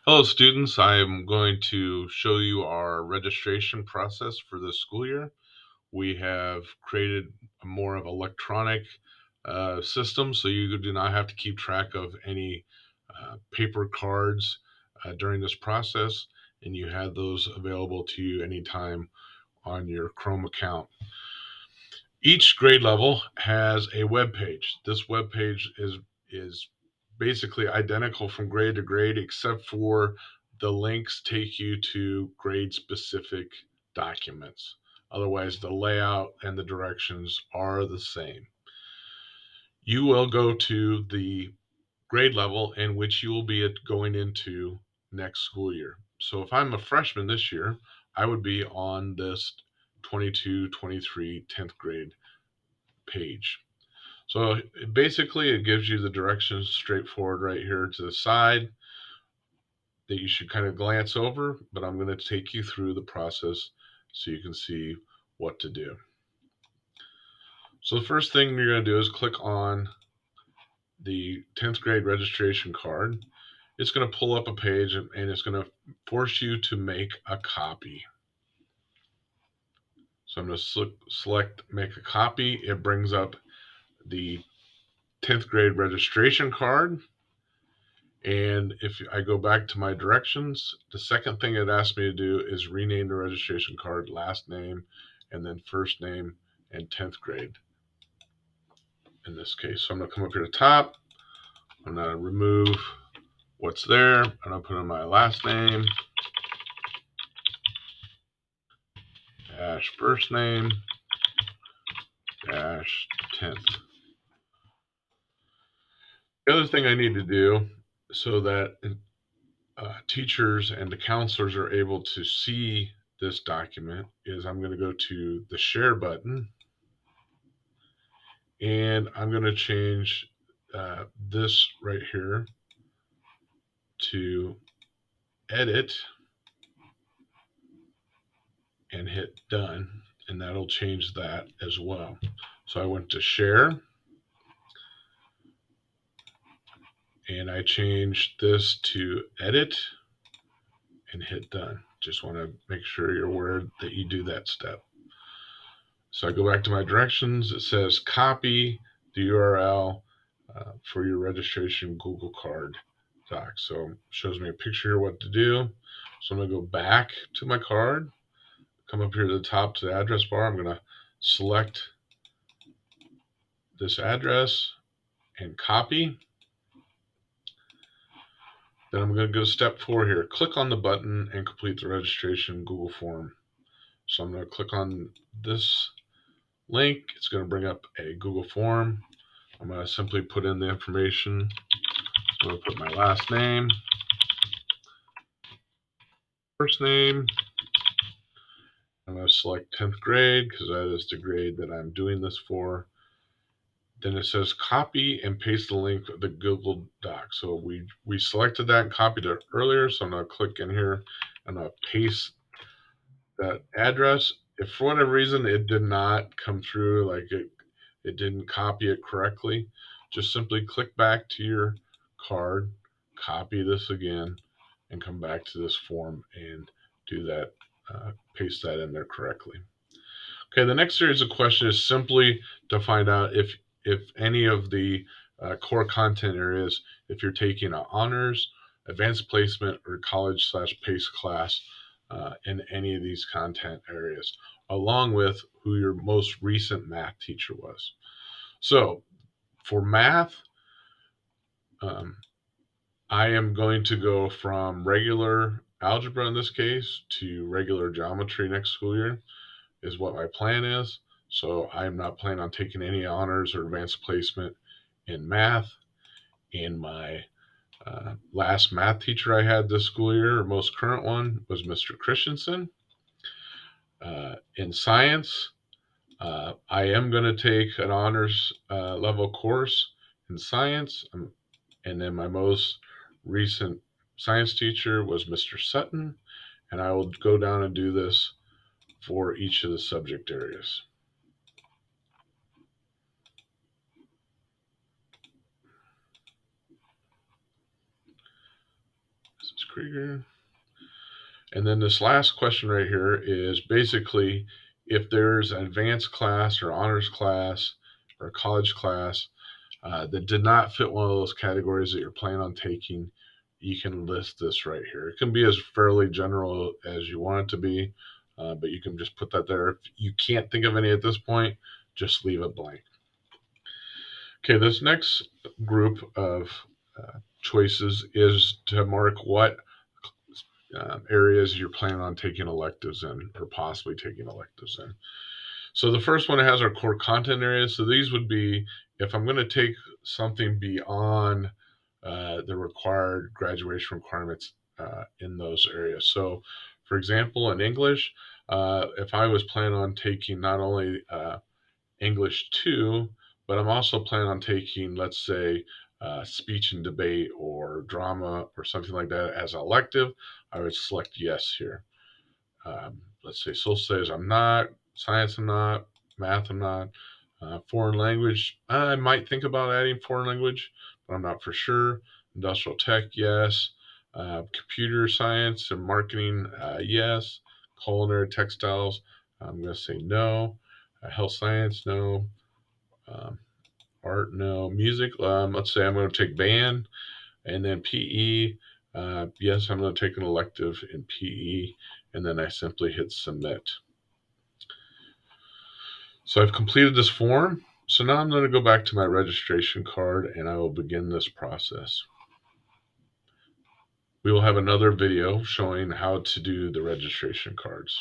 Hello, students. I am going to show you our registration process for this school year. We have created a more of electronic system, so you do not have to keep track of any paper cards during this process, and you have those available to you anytime on your Chrome account. Each grade level has a web page. This web page is basically identical from grade to grade, except for the links take you to grade specific documents. Otherwise, the layout and the directions are the same. You will go to the grade level in which you will be going into next school year. So if I'm a freshman this year, I would be on this 22-23 10th grade page. So basically, it gives you the directions straightforward right here to the side that you should kind of glance over, but I'm going to take you through the process so you can see what to do. So the first thing you're going to do is click on the 10th grade registration card. It's going to pull up a page and it's going to force you to make a copy. So I'm going to select make a copy. It brings up the 10th grade registration card. And if I go back to my directions, the second thing it asked me to do is rename the registration card last name and then first name and 10th grade in this case. So I'm going to come up here to the top. I'm going to remove what's there. And I'll put in my last name dash first name dash 10th. The other thing I need to do so that teachers and the counselors are able to see this document is I'm going to go to the share button and I'm going to change this right here to edit and hit done, and that'll change that as well. So I went to share and I changed this to edit and hit done. Just want to make sure you're aware that you do that step. So I go back to my directions. It says copy the URL for your registration Google card doc. So it shows me a picture here what to do. So I'm going to go back to my card, come up here to the top to the address bar. I'm going to select this address and copy. Then I'm going to go to step 4 here. Click on the button and complete the registration Google form. So I'm going to click on this link. It's going to bring up a Google form. I'm going to simply put in the information. I'm going to put my last name, first name. I'm going to select 10th grade because that is the grade that I'm doing this for. Then it says copy and paste the link of the Google Doc. So we selected that and copied it earlier. So I'm going to click in here and I'll paste that address. If for whatever reason it did not come through, like it didn't copy it correctly, just simply click back to your card, copy this again, and come back to this form and do that, paste that in there correctly. Okay, the next series of questions is simply to find out if any of the core content areas, if you're taking an honors, advanced placement, or college/PACE class in any of these content areas, along with who your most recent math teacher was. So for math, um, I am going to go from regular algebra in this case to regular geometry next school year is what my plan is. So I'm not planning on taking any honors or advanced placement in math. And my last math teacher I had this school year, or most current one, was Mr. Christensen. In science, I am going to take an honors level course in science. And then my most recent science teacher was Mr. Sutton. And I will go down and do this for each of the subject areas. This is Krieger. And then this last question right here is basically if there's an advanced class or honors class or a college class that did not fit one of those categories that you're planning on taking, you can list this right here. It can be as fairly general as you want it to be, but you can just put that there. If you can't think of any at this point, just leave it blank. Okay, this next group of choices is to mark what areas you're planning on taking electives in or possibly taking electives in. So the first one has our core content areas. So these would be if I'm going to take something beyond the required graduation requirements in those areas. So, for example, in English, if I was planning on taking not only English 2, but I'm also planning on taking, let's say, speech and debate or drama or something like that as an elective, I would select yes here. Let's say social studies, I'm not, science, I'm not, math, I'm not, foreign language, I might think about adding foreign language, but I'm not for sure. Industrial tech, yes. Computer science and marketing, yes. Culinary textiles, I'm going to say no. Health science, no. Um, art, no. Music, let's say I'm going to take band. And then PE, yes, I'm going to take an elective in PE, and then I simply hit submit. So I've completed this form. So now I'm going to go back to my registration card and I will begin this process. We will have another video showing how to do the registration cards.